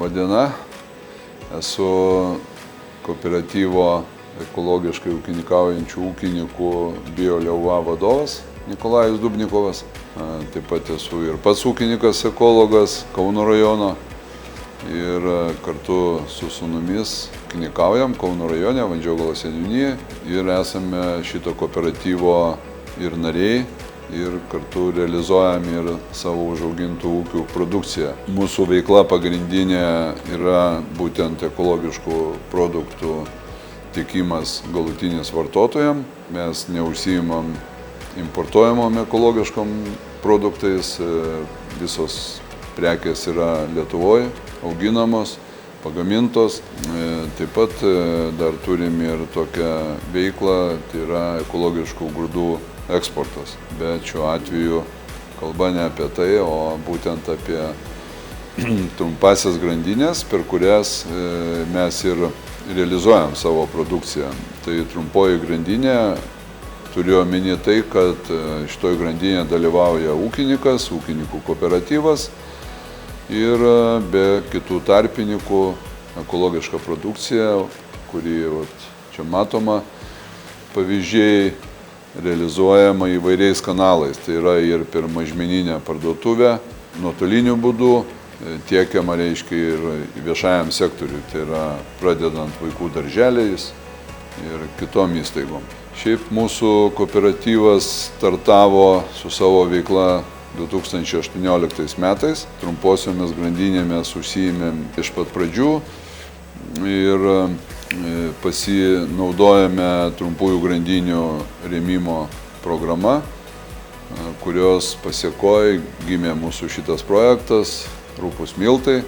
Labadiena, esu kooperatyvo ekologiškai ūkininkaujančių ūkininkų BioLiauva vadovas Nikolajus Dubnikovas. Taip pat esu ir pats ūkininkas ekologas Kauno rajono ir kartu su sūnumis ūkininkaujam Kauno rajone, Vandžiogalos seniūnijoje ir esame šito kooperatyvo ir nariai ir kartu realizuojam ir savo užaugintų ūkių produkciją. Mūsų veikla pagrindinė yra būtent ekologiškų produktų tiekimas galutinis vartotojams. Mes neužsiimam importuojamom ekologiškom produktais, visos prekės yra Lietuvoje auginamos, pagamintos. Taip pat dar turim ir tokią veiklą, tai yra ekologiškų grūdų eksportas. Bet šiuo atveju kalba ne apie tai, o būtent apie trumpasias grandinės, per kurias mes ir realizuojam savo produkciją. Tai trumpoji grandinė, turiu omeny tai, kad šitoj grandinėje dalyvauja ūkininkas, ūkininkų kooperatyvas ir be kitų tarpininkų ekologiška produkcija, kuri čia matoma, pavyzdžiai realizuojama įvairiais kanalais. Tai yra ir per mažmeninę parduotuvę, nuotoliniu būdu, tiekiama reiškia ir viešajam sektoriui. Tai yra pradedant vaikų darželiais ir kitom įstaigom. Šiaip mūsų kooperatyvas startavo su savo veikla 2018 metais. Trumposiomis grandinėmis užsiėmėm iš pat pradžių ir pasinaudojame trumpųjų grandinių rėmimo programa, kurios pasiekoje gimė mūsų šitas projektas Rupūs miltai,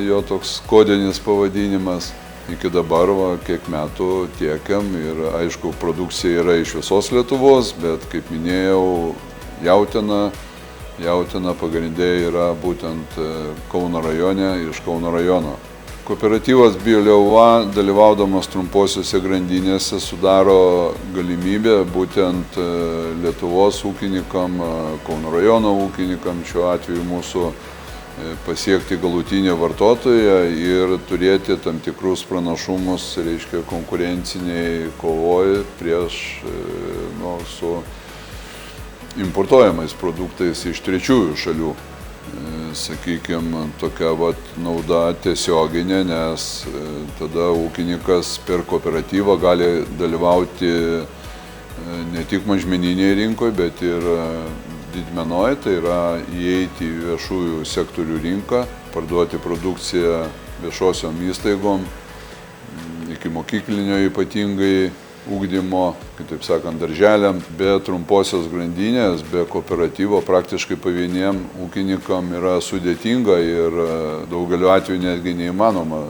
jo toks kodinis pavadinimas. Iki dabar kiek metų tiekiam ir aišku produkcija yra iš visos Lietuvos, bet kaip minėjau, jautiena pagrindė yra būtent Kauno rajone, iš Kauno rajono. Kooperatyvas BioLiauva, dalyvaudamas trumposiuose grandinėse, sudaro galimybę būtent Lietuvos ūkininkam, Kauno rajono ūkininkam, šiuo atveju mūsų, pasiekti galutinį vartotoją ir turėti tam tikrus pranašumus, reiškia konkurenciniai kovoje prieš su importuojamais produktais iš trečiųjų šalių. Sakykime, tokia nauda tiesioginė, nes tada ūkininkas per kooperatyvą gali dalyvauti ne tik mažmeninėje rinkoje, bet ir didmenoje, tai yra įeiti į viešųjų sektorių rinką, parduoti produkciją viešosiom įstaigom, iki mokyklinio ypatingai ūkdymo, kitaip sakant, darželiam. Be trumposios grandinės, be kooperatyvo praktiškai pavieniem ūkininkam yra sudėtinga ir daugeliu atveju netgi neįmanoma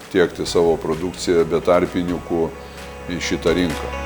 tiekti savo produkciją be tarpininkų į šitą rinką.